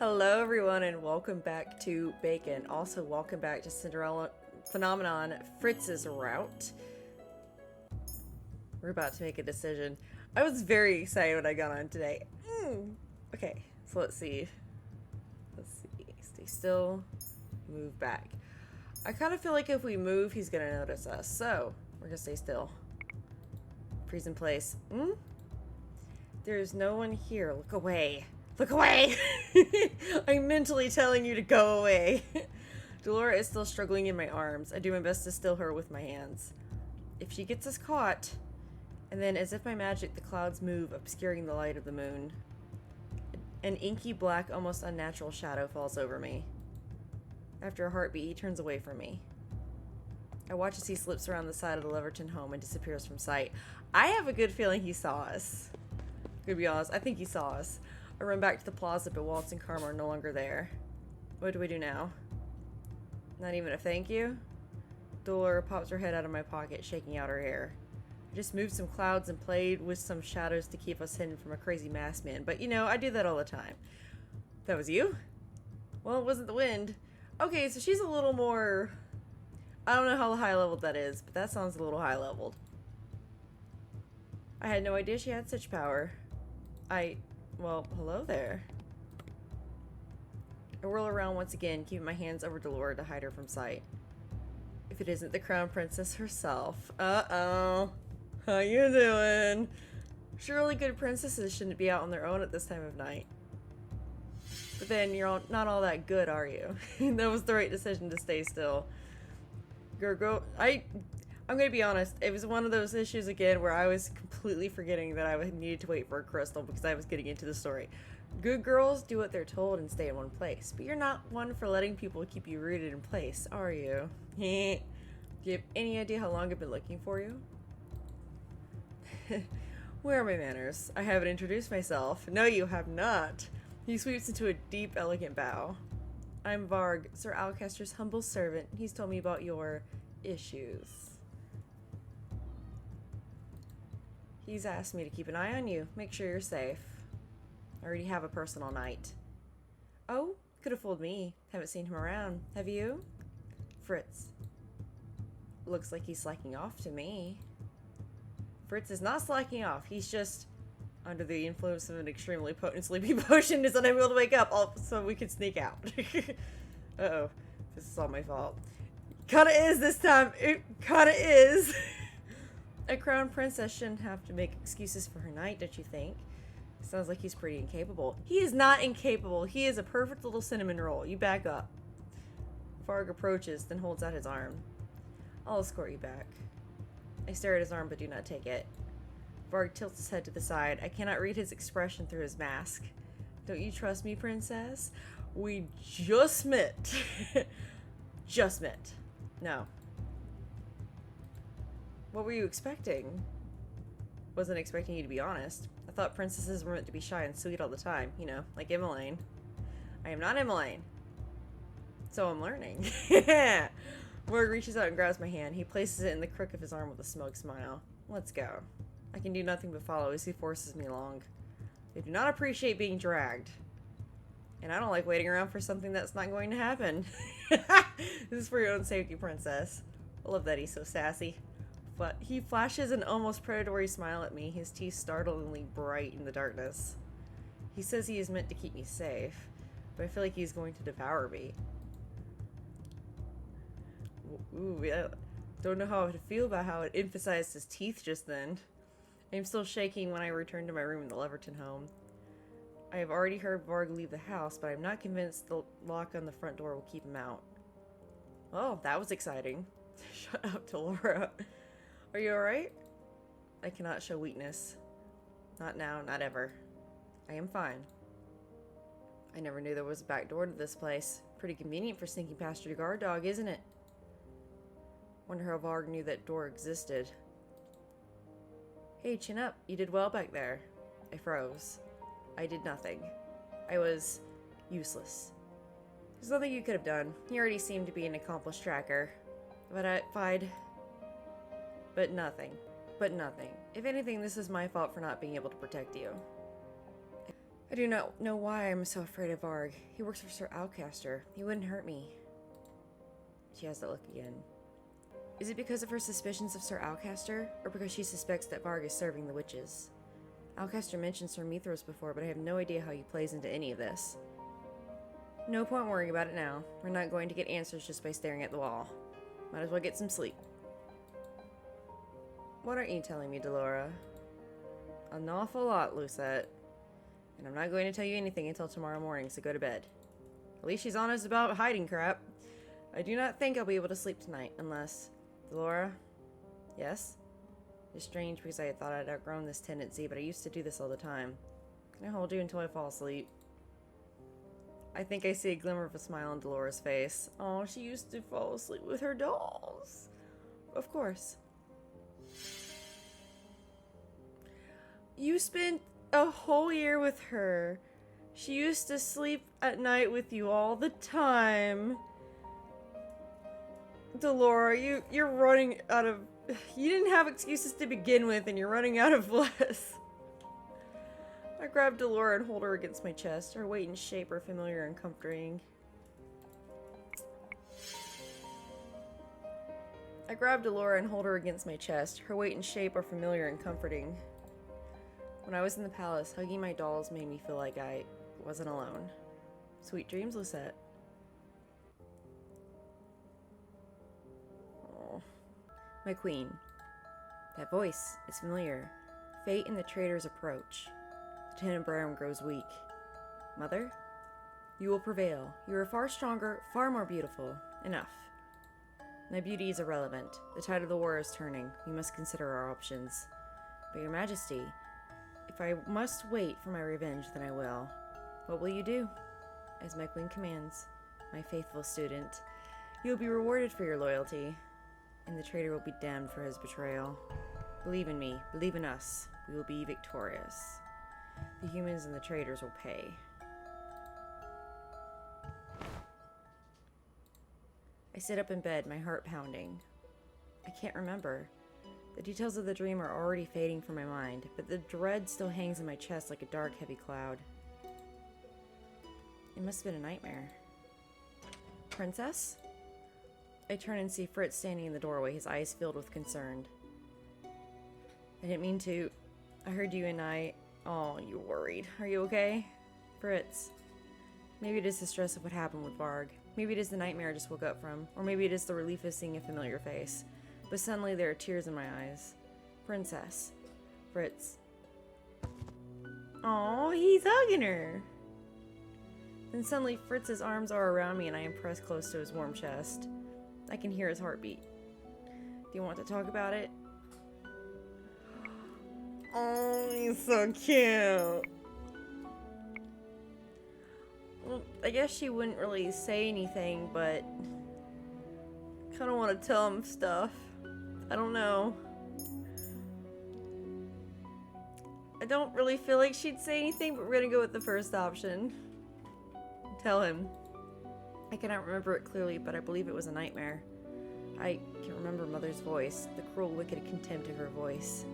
Hello everyone and welcome back to Bacon. Also welcome back to Cinderella Phenomenon Fritz's route. We're about to make a decision. I was very excited when I got on today. Okay, so let's see. Stay still. Move back. I kind of feel like if we move, he's gonna notice us. So, we're gonna stay still. Freeze in place. There's no one here. Look away. Look away! I'm mentally telling you to go away. Delora is still struggling in my arms. I do my best to still her with my hands. If she gets us caught... And then, as if by magic, the clouds move, obscuring the light of the moon. An inky black, almost unnatural shadow falls over me. After a heartbeat, he turns away from me. I watch as he slips around the side of the Leverton Home and disappears from sight. I have a good feeling he saw us. To be honest, I think he saw us. I run back to the plaza, but Waltz and Karma are no longer there. What do we do now? Not even a thank you? Dolores pops her head out of my pocket, shaking out her hair. I just moved some clouds and played with some shadows to keep us hidden from a crazy masked man. But, you know, I do that all the time. That was you? Well, it wasn't the wind. Okay, so she's a little more... I don't know how high-leveled that is, but that sounds a little high-leveled. I had no idea she had such power. Well, hello there. I whirl around once again, keeping my hands over Delora to hide her from sight. If it isn't the Crown Princess herself. Uh-oh. How you doing? Surely good princesses shouldn't be out on their own at this time of night. But then you're not all that good, are you? That was the right decision to stay still. Girl, I'm gonna be honest, it was one of those issues again where I was completely forgetting that I needed to wait for a crystal because I was getting into the story. Good girls do what they're told and stay in one place, but you're not one for letting people keep you rooted in place, are you? Do you have any idea how long I've been looking for you? Where are my manners? I haven't introduced myself. No, you have not. He sweeps into a deep, elegant bow. I'm Varg, Sir Alcaster's humble servant. He's told me about your issues. He's asked me to keep an eye on you, make sure you're safe. I already have a personal knight. Oh, could have fooled me. Haven't seen him around. Have you? Fritz. Looks like he's slacking off to me. Fritz is not slacking off. He's just under the influence of an extremely potent sleeping potion is unable to wake up so we can sneak out. Uh-oh. This is all my fault. Kinda is this time. It kinda is. A crown princess shouldn't have to make excuses for her knight, don't you think? Sounds like he's pretty incapable. He is not incapable. He is a perfect little cinnamon roll. You back up. Varg approaches, then holds out his arm. I'll escort you back. I stare at his arm but do not take it. Varg tilts his head to the side. I cannot read his expression through his mask. Don't you trust me, princess? We just met. Just met. No. What were you expecting? Wasn't expecting you to be honest. I thought princesses were meant to be shy and sweet all the time, you know, like Emmeline. I am not Emmeline. So I'm learning. Varg reaches out and grabs my hand. He places it in the crook of his arm with a smug smile. Let's go. I can do nothing but follow as he forces me along. I do not appreciate being dragged. And I don't like waiting around for something that's not going to happen. This is for your own safety, princess. I love that he's so sassy. But he flashes an almost predatory smile at me, his teeth startlingly bright in the darkness. He says he is meant to keep me safe, but I feel like he's going to devour me. Ooh, I don't know how to feel about how it emphasized his teeth just then. I'm still shaking when I return to my room in the Leverton home. I have already heard Varg leave the house, but I'm not convinced the lock on the front door will keep him out. Oh, that was exciting. Shut up, Delora. Are you alright? I cannot show weakness. Not now, not ever. I am fine. I never knew there was a back door to this place. Pretty convenient for sneaking past your guard dog, isn't it? Wonder how Varg knew that door existed. Hey, chin up. You did well back there. I froze. I did nothing. I was useless. There's nothing you could have done. You already seemed to be an accomplished tracker. But nothing. If anything, this is my fault for not being able to protect you. I do not know why I'm so afraid of Varg. He works for Sir Alcaster. He wouldn't hurt me. She has that look again. Is it because of her suspicions of Sir Alcaster, or because she suspects that Varg is serving the witches? Alcaster mentioned Sir Mithros before, but I have no idea how he plays into any of this. No point worrying about it now. We're not going to get answers just by staring at the wall. Might as well get some sleep. What aren't you telling me, Delora? An awful lot, Lucette. And I'm not going to tell you anything until tomorrow morning, so go to bed. At least she's honest about hiding crap. I do not think I'll be able to sleep tonight, unless... Delora? Yes? It's strange because I thought I'd outgrown this tendency, but I used to do this all the time. Can I hold you until I fall asleep? I think I see a glimmer of a smile on Delora's face. Oh, she used to fall asleep with her dolls. Of course. You spent a whole year with her. She used to sleep at night with you all the time. Delora, you're running out of... You didn't have excuses to begin with, and you're running out of less. I grab Delora and hold her against my chest. Her weight and shape are familiar and comforting. I grab Delora and hold her against my chest. Her weight and shape are familiar and comforting. When I was in the palace, hugging my dolls made me feel like I wasn't alone. Sweet dreams, Lucette. Oh. My queen. That voice, it's familiar. Fate and the traitor's approach. The Tenebrum grows weak. Mother? You will prevail. You are far stronger, far more beautiful. Enough. My beauty is irrelevant. The tide of the war is turning. We must consider our options. But your majesty, if I must wait for my revenge, then I will. What will you do? As my queen commands, my faithful student. You will be rewarded for your loyalty, and the traitor will be damned for his betrayal. Believe in me. Believe in us. We will be victorious. The humans and the traitors will pay. I sit up in bed, my heart pounding. I can't remember. The details of the dream are already fading from my mind, but the dread still hangs in my chest like a dark, heavy cloud. It must have been a nightmare. Princess? I turn and see Fritz standing in the doorway, his eyes filled with concern. I didn't mean to. I heard you and I... Oh, you're worried. Are you okay? Fritz. Maybe it is the stress of what happened with Varg. Maybe it is the nightmare I just woke up from. Or maybe it is the relief of seeing a familiar face. But suddenly there are tears in my eyes. Princess. Fritz. Oh, he's hugging her. Then suddenly Fritz's arms are around me and I am pressed close to his warm chest. I can hear his heartbeat. Do you want to talk about it? Oh, he's so cute. Well, I guess she wouldn't really say anything, but I kind of want to tell him stuff. I don't know. I don't really feel like she'd say anything, but we're gonna go with the first option. Tell him. I cannot remember it clearly, but I believe it was a nightmare. I can remember Mother's voice, the cruel, wicked contempt of her voice.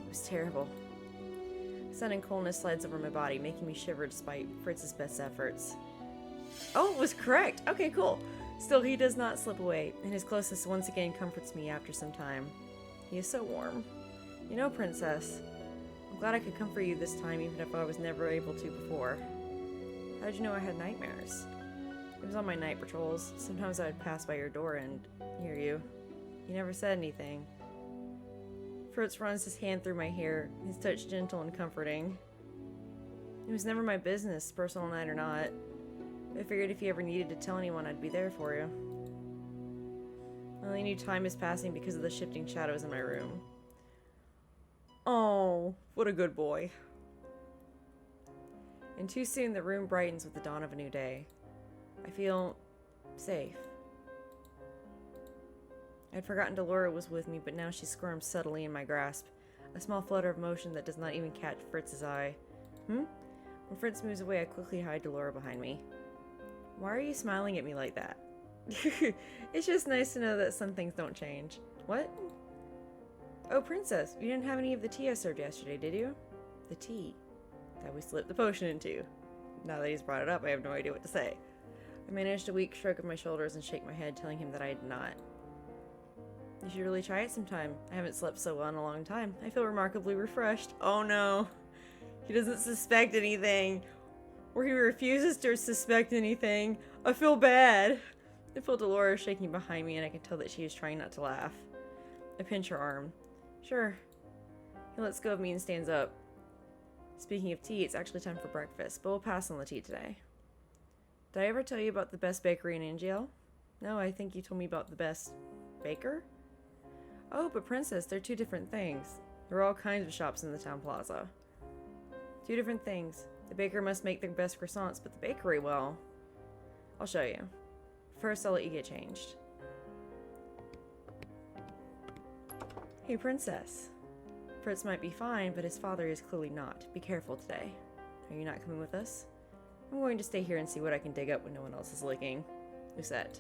It was terrible. Sudden coldness slides over my body, making me shiver despite Fritz's best efforts. Oh, it was correct! Okay, cool. Still, he does not slip away, and his closeness once again comforts me after some time. He is so warm. You know, Princess, I'm glad I could comfort you this time, even if I was never able to before. How did you know I had nightmares? It was on my night patrols. Sometimes I would pass by your door and hear you. You never said anything. Fritz runs his hand through my hair, his touch gentle and comforting. It was never my business, personal night or not. I figured if you ever needed to tell anyone, I'd be there for you. I only knew time is passing because of the shifting shadows in my room. Oh, what a good boy. And too soon the room brightens with the dawn of a new day. I feel safe. I'd forgotten Delora was with me, but now she squirms subtly in my grasp. A small flutter of motion that does not even catch Fritz's eye. When Fritz moves away, I quickly hide Delora behind me. Why are you smiling at me like that? It's just nice to know that some things don't change. What? Oh, Princess, you didn't have any of the tea I served yesterday, did you? The tea. that we slipped the potion into. Now that he's brought it up, I have no idea what to say. I managed a weak shrug of my shoulders and shake my head, telling him that I had not. You should really try it sometime. I haven't slept so well in a long time. I feel remarkably refreshed. Oh no. He doesn't suspect anything. Or he refuses to suspect anything. I feel bad. I feel Dolores shaking behind me and I can tell that she is trying not to laugh. I pinch her arm. Sure. He lets go of me and stands up. Speaking of tea, it's actually time for breakfast, but we'll pass on the tea today. Did I ever tell you about the best bakery in Angiel? No, I think you told me about the best baker? Oh, but Princess, they're two different things. There are all kinds of shops in the town plaza. Two different things. The baker must make the best croissants, but the bakery, well... I'll show you. First, I'll let you get changed. Hey, Princess. Fritz might be fine, but his father is clearly not. Be careful today. Are you not coming with us? I'm going to stay here and see what I can dig up when no one else is looking. Lucette.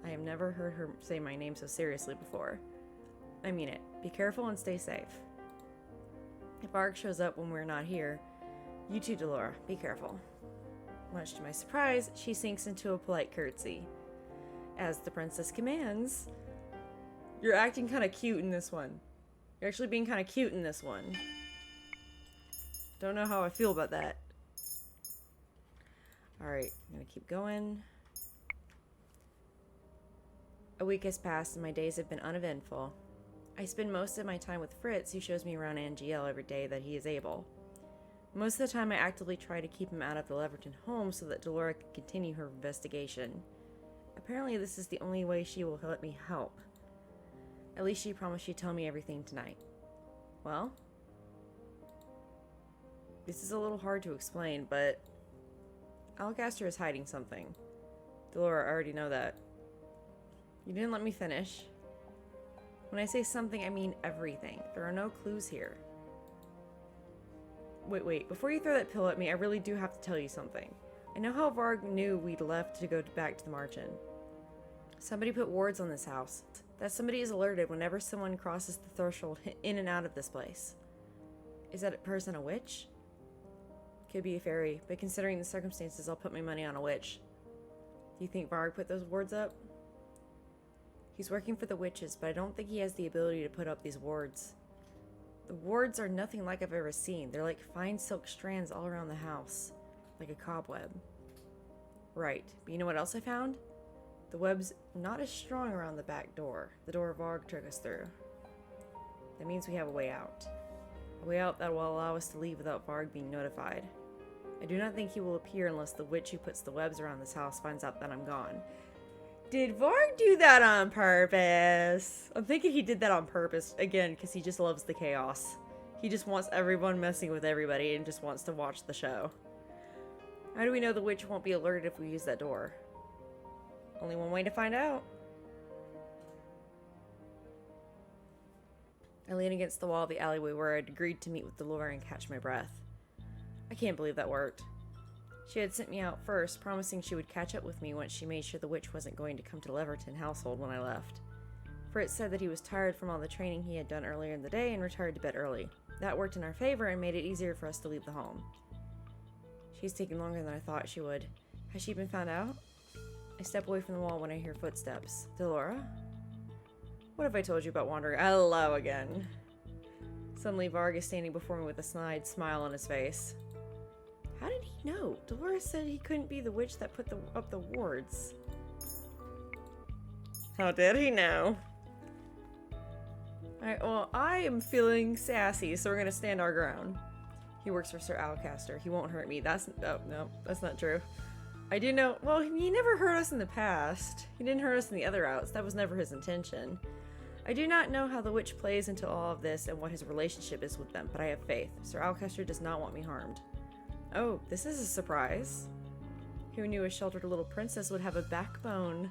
I have never heard her say my name so seriously before. I mean it. Be careful and stay safe. If Varg shows up when we're not here, you too, Delora. Be careful. Much to my surprise, she sinks into a polite curtsy. As the princess commands. You're acting kind of cute in this one. You're actually being kind of cute in this one. Don't know how I feel about that. Alright, I'm gonna keep going. A week has passed and my days have been uneventful. I spend most of my time with Fritz, who shows me around Angiel every day that he is able. Most of the time I actively try to keep him out of the Leverton Home so that Delora can continue her investigation. Apparently this is the only way she will let me help. At least she promised she'd tell me everything tonight. Well, this is a little hard to explain, but Alcaster is hiding something. Delora, I already know that. You didn't let me finish. When I say something, I mean everything. There are no clues here. Wait. Before you throw that pill at me, I really do have to tell you something. I know how Varg knew we'd left to go back to the margin. Somebody put wards on this house. That somebody is alerted whenever someone crosses the threshold in and out of this place. Is that person a witch? Could be a fairy, but considering the circumstances, I'll put my money on a witch. Do you think Varg put those wards up? He's working for the witches, but I don't think he has the ability to put up these wards. The wards are nothing like I've ever seen. They're like fine silk strands all around the house. Like a cobweb. Right, but you know what else I found? The web's not as strong around the back door. The door Varg took us through. That means we have a way out. A way out that will allow us to leave without Varg being notified. I do not think he will appear unless the witch who puts the webs around this house finds out that I'm gone. Did Varg do that on purpose? I'm thinking he did that on purpose, again, because he just loves the chaos. He just wants everyone messing with everybody and just wants to watch the show. How do we know the witch won't be alerted if we use that door? Only one way to find out. I lean against the wall of the alleyway where I'd agreed to meet with Delora and catch my breath. I can't believe that worked. She had sent me out first, promising she would catch up with me once she made sure the witch wasn't going to come to the Leverton household when I left. Fritz said that he was tired from all the training he had done earlier in the day and retired to bed early. That worked in our favor and made it easier for us to leave the home. She's taking longer than I thought she would. Has she been found out? I step away from the wall when I hear footsteps. Delora? What have I told you about wandering? Hello again. Suddenly Varg is standing before me with a snide smile on his face. How did he know? Dolores said he couldn't be the witch that put up the wards. How did he know? Alright, well, I am feeling sassy, so we're gonna stand our ground. He works for Sir Alcaster. He won't hurt me. Oh, no, that's not true. I do know, well, he never hurt us in the past. He didn't hurt us in the other outs. That was never his intention. I do not know how the witch plays into all of this and what his relationship is with them, but I have faith. Sir Alcaster does not want me harmed. Oh, this is a surprise. Who knew a sheltered little princess would have a backbone?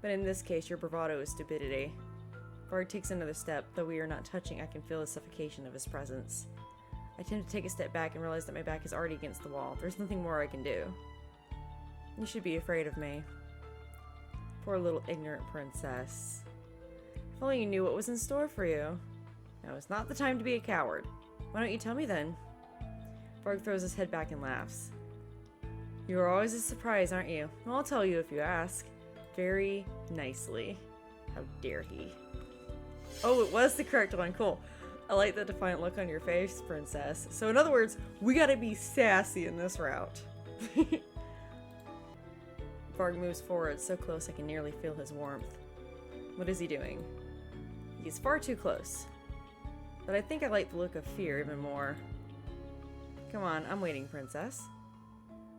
But in this case, your bravado is stupidity. Varg takes another step. Though we are not touching, I can feel the suffocation of his presence. I tend to take a step back and realize that my back is already against the wall. There's nothing more I can do. You should be afraid of me. Poor little ignorant princess. If only you knew what was in store for you. Now is not the time to be a coward. Why don't you tell me then? Varg throws his head back and laughs. You are always a surprise, aren't you? Well, I'll tell you if you ask. Very nicely. How dare he? Oh, it was the correct one. Cool. I like the defiant look on your face, princess. So in other words, we gotta be sassy in this route. Varg moves forward, so close I can nearly feel his warmth. What is he doing? He's far too close. But I think I like the look of fear even more. Come on, I'm waiting, princess.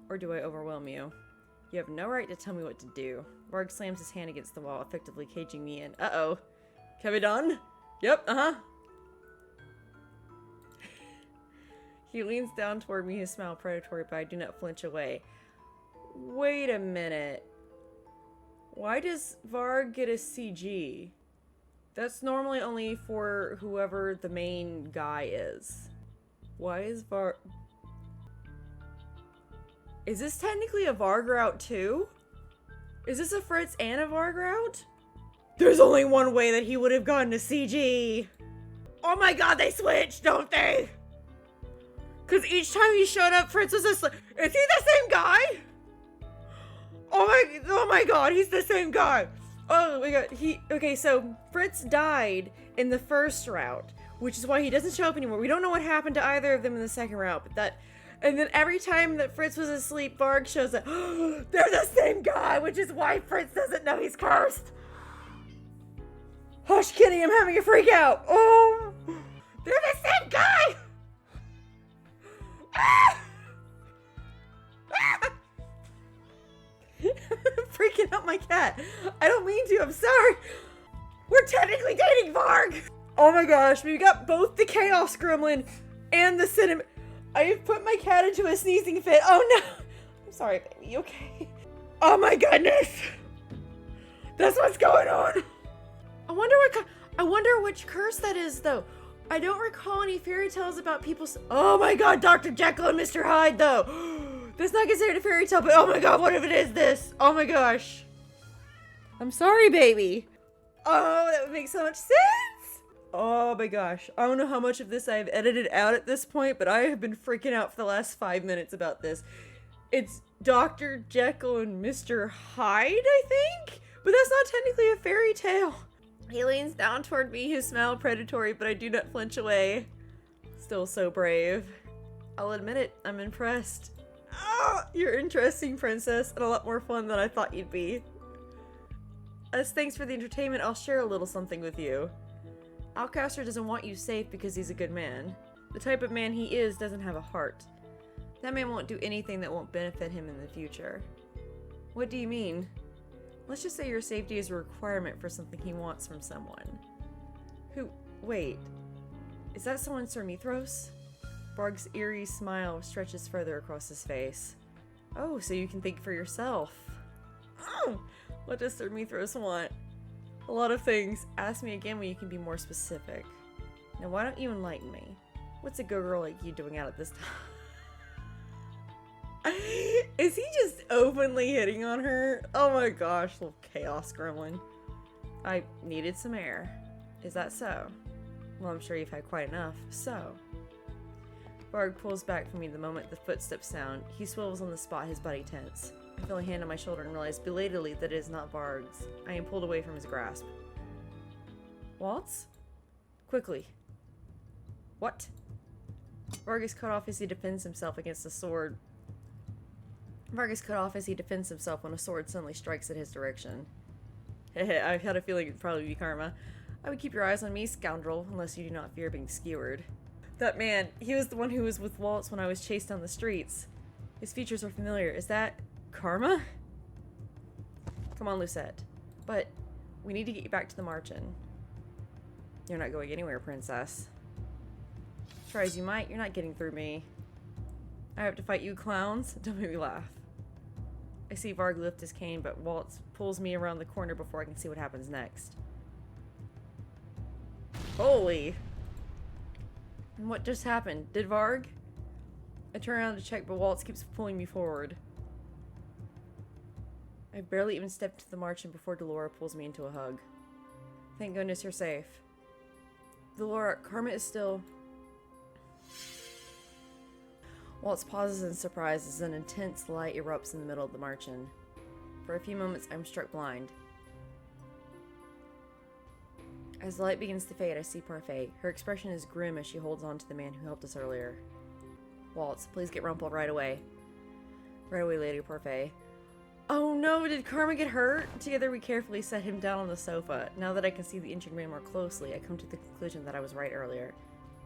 Or do I overwhelm you? You have no right to tell me what to do. Varg slams his hand against the wall, effectively caging me in. Uh-oh. Can we done? Yep, uh-huh. He leans down toward me, his smile predatory, but I do not flinch away. Wait a minute. Why does Varg get a CG? That's normally only for whoever the main guy is. Why is Varg... Is this technically a Varg route too? Is this a Fritz and a Varg route? There's only one way that he would have gotten a CG. Oh my god, they switched, don't they? Because each time he showed up, Fritz was just like, is he the same guy? Oh my god, he's the same guy. Oh my god, okay, so Fritz died in the first route, which is why he doesn't show up anymore. We don't know what happened to either of them in the second route, but and then every time that Fritz was asleep, Varg shows up. They're the same guy, which is why Fritz doesn't know he's cursed. Hush, Kitty, I'm having a freak out. Oh, they're the same guy. I'm freaking out my cat. I don't mean to, I'm sorry. We're technically dating Varg. Oh my gosh, we got both the Chaos Gremlin and the Cinnamon. I have put my cat into a sneezing fit. Oh no. I'm sorry, baby, okay? Oh my goodness. That's what's going on. I wonder which curse that is though. I don't recall any fairy tales about people. Oh my god, Dr. Jekyll and Mr. Hyde though. That's not considered a fairy tale, but oh my god, what if it is this? Oh my gosh. I'm sorry, baby. Oh, that would make so much sense. Oh my gosh. I don't know how much of this I've edited out at this point, but I have been freaking out for the last 5 minutes about this. It's Dr. Jekyll and Mr. Hyde, I think? But that's not technically a fairy tale. He leans down toward me, his smile predatory, but I do not flinch away. Still so brave. I'll admit it, I'm impressed. Oh, you're interesting, princess, and a lot more fun than I thought you'd be. As thanks for the entertainment, I'll share a little something with you. Alcaster doesn't want you safe because he's a good man. The type of man he is doesn't have a heart. That man won't do anything that won't benefit him in the future. What do you mean? Let's just say your safety is a requirement for something he wants from someone. Wait. Is that someone Sir Mithros? Varg's eerie smile stretches further across his face. Oh, so you can think for yourself. Oh, what does Sir Mithros want? A lot of things. Ask me again when you can be more specific. Now why don't you enlighten me? What's a good girl like you doing out at this time? Is he just openly hitting on her? Oh my gosh, little chaos gremlin. I needed some air. Is that so? Well, I'm sure you've had quite enough. So. Varg pulls back from me the moment the footsteps sound. He swivels on the spot, his body tense. I feel a hand on my shoulder and realize belatedly that it is not Varg's. I am pulled away from his grasp. Waltz? Quickly. What? Varg is cut off as he defends himself against a sword. Varg is cut off as he defends himself when a sword suddenly strikes in his direction. I had a feeling it'd probably be karma. I would keep your eyes on me, scoundrel, unless you do not fear being skewered. That man, he was the one who was with Waltz when I was chased down the streets. His features are familiar. Is that karma? Come on, Lucette. But we need to get you back to the Marchen. You're not going anywhere, princess. Try as you might, you're not getting through me. I have to fight you clowns? Don't make me laugh. I see Varg lift his cane, but Waltz pulls me around the corner before I can see what happens next. Holy! And what just happened? Did Varg? I turn around to check, but Waltz keeps pulling me forward. I barely even stepped to the Marchen before Delora pulls me into a hug. Thank goodness you're safe. Delora, karma is still... Waltz pauses in surprise as an intense light erupts in the middle of the margin. For a few moments, I'm struck blind. As the light begins to fade, I see Parfait. Her expression is grim as she holds on to the man who helped us earlier. Waltz, please get Rumpel right away. Right away, Lady Parfait. Oh no, did Karma get hurt? Together we carefully set him down on the sofa. Now that I can see the injured man more closely, I come to the conclusion that I was right earlier.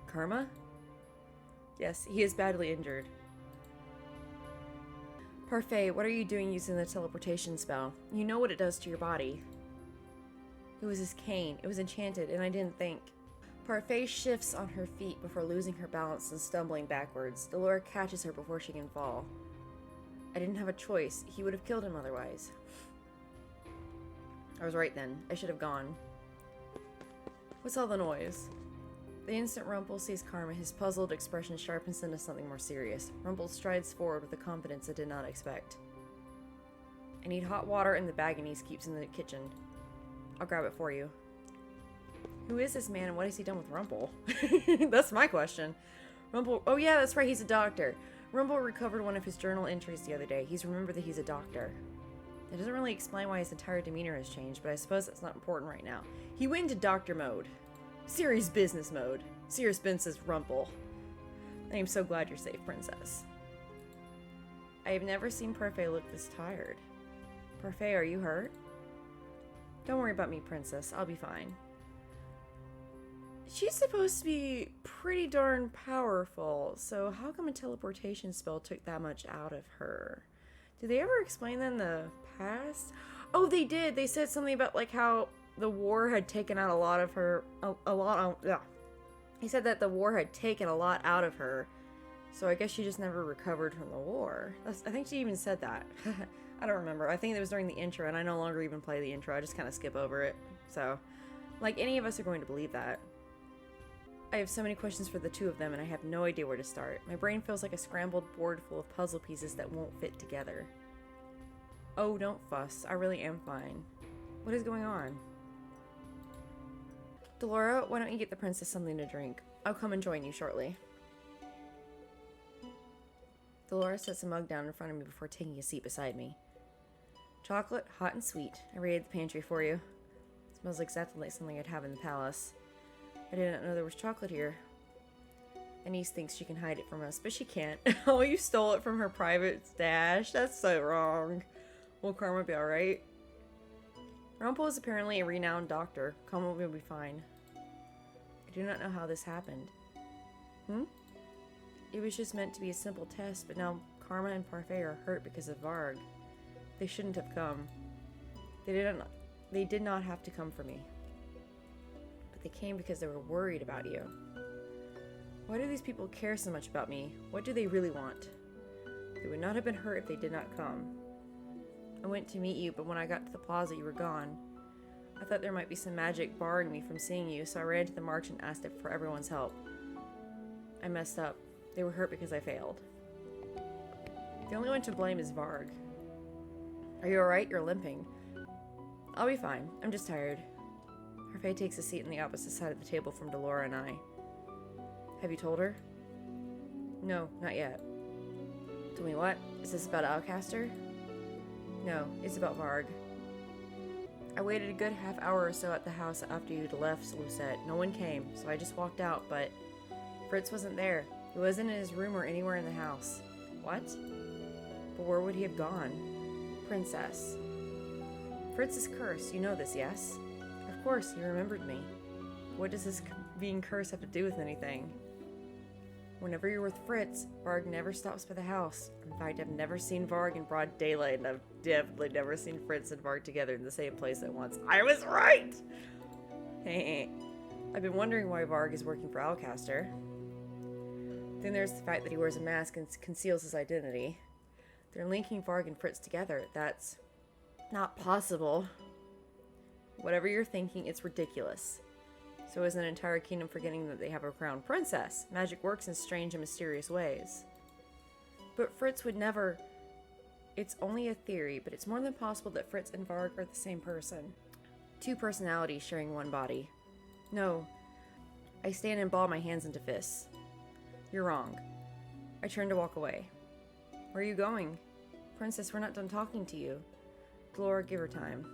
Karma? Yes, he is badly injured. Parfait, what are you doing using the teleportation spell? You know what it does to your body. It was his cane. It was enchanted, and I didn't think. Parfait shifts on her feet before losing her balance and stumbling backwards. Delora catches her before she can fall. I didn't have a choice. He would have killed him otherwise. I was right then. I should have gone. What's all the noise? The instant Rumpel sees Karma, his puzzled expression sharpens into something more serious. Rumpel strides forward with a confidence I did not expect. I need hot water and the bag Anise keeps in the kitchen. I'll grab it for you. Who is this man and what has he done with Rumpel? That's my question. Rumpel, oh yeah, that's right, he's a doctor. Rumpel recovered one of his journal entries the other day. He's remembered that he's a doctor. That doesn't really explain why his entire demeanor has changed, but I suppose that's not important right now. He went into doctor mode. Serious business mode. Serious business Rumpel. I am so glad you're safe, Princess. I have never seen Parfait look this tired. Parfait, are you hurt? Don't worry about me, Princess. I'll be fine. She's supposed to be pretty darn powerful, so how come a teleportation spell took that much out of her? Did they ever explain that in the past? Oh, they did. They said something about like how the war had taken out a lot of her. He said that the war had taken a lot out of her, so I guess she just never recovered from the war. I think she even said that. I don't remember. I think it was during the intro, and I no longer even play the intro. I just kind of skip over it. So, like, any of us are going to believe that. I have so many questions for the two of them, and I have no idea where to start. My brain feels like a scrambled board full of puzzle pieces that won't fit together. Oh, don't fuss. I really am fine. What is going on? Delora, why don't you get the princess something to drink? I'll come and join you shortly. Delora sets a mug down in front of me before taking a seat beside me. Chocolate, hot and sweet. I raided the pantry for you. It smells exactly like something I'd have in the palace. I didn't know there was chocolate here. Anise thinks she can hide it from us, but she can't. Oh, you stole it from her private stash? That's so wrong. Will Karma be alright? Rumpel is apparently a renowned doctor. Karma will be fine. I do not know how this happened. It was just meant to be a simple test, but now Karma and Parfait are hurt because of Varg. They shouldn't have come. They did not have to come for me. But they came because they were worried about you. Why do these people care so much about me? What do they really want? They would not have been hurt if they did not come. I went to meet you, but when I got to the plaza, you were gone. I thought there might be some magic barring me from seeing you, so I ran to the march and asked for everyone's help. I messed up. They were hurt because I failed. The only one to blame is Varg. Are you alright? You're limping. I'll be fine. I'm just tired. Parfait takes a seat on the opposite side of the table from Delora and I. Have you told her? No, not yet. Tell me what? Is this about Alcaster? No, it's about Varg. I waited a good half hour or so at the house after you'd left, Lucette. No one came, so I just walked out, but Fritz wasn't there. He wasn't in his room or anywhere in the house. What? But where would he have gone? Princess. Fritz is cursed. You know this, yes? Of course, he remembered me. What does this being cursed have to do with anything? Whenever you're with Fritz, Varg never stops by the house. In fact, I've never seen Varg in broad daylight, and I've definitely never seen Fritz and Varg together in the same place at once. I was right! Hey, I've been wondering why Varg is working for Alcaster. Then there's the fact that he wears a mask and conceals his identity. They're linking Varg and Fritz together. That's not possible. Whatever you're thinking, it's ridiculous. So is an entire kingdom forgetting that they have a crown princess. Magic works in strange and mysterious ways. But Fritz would never... It's only a theory, but it's more than possible that Fritz and Varg are the same person. Two personalities sharing one body. No. I stand and ball my hands into fists. You're wrong. I turned to walk away. Where are you going? Princess, we're not done talking to you. Laura, give her time.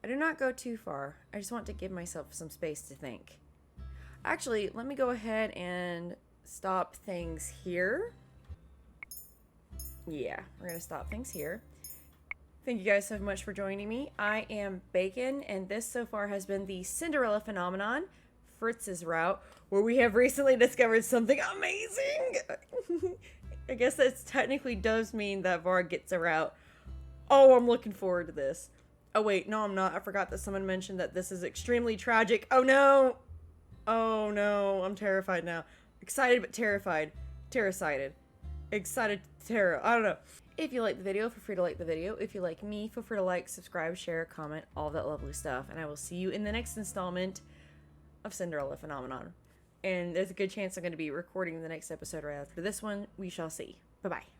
I do not go too far. I just want to give myself some space to think. Actually, let me go ahead and stop things here. Yeah, we're going to stop things here. Thank you guys so much for joining me. I am Bacon, and this so far has been the Cinderella phenomenon, Fritz's route, where we have recently discovered something amazing. I guess that technically does mean that Varg gets a route. Oh, I'm looking forward to this. Oh wait, no I'm not. I forgot that someone mentioned that this is extremely tragic. Oh no! Oh no, I'm terrified now. Excited but terrified. Terror-sided. Excited, terror. I don't know. If you like the video, feel free to like the video. If you like me, feel free to like, subscribe, share, comment, all that lovely stuff. And I will see you in the next installment of Cinderella Phenomenon. And there's a good chance I'm going to be recording the next episode right after this one. We shall see. Bye-bye.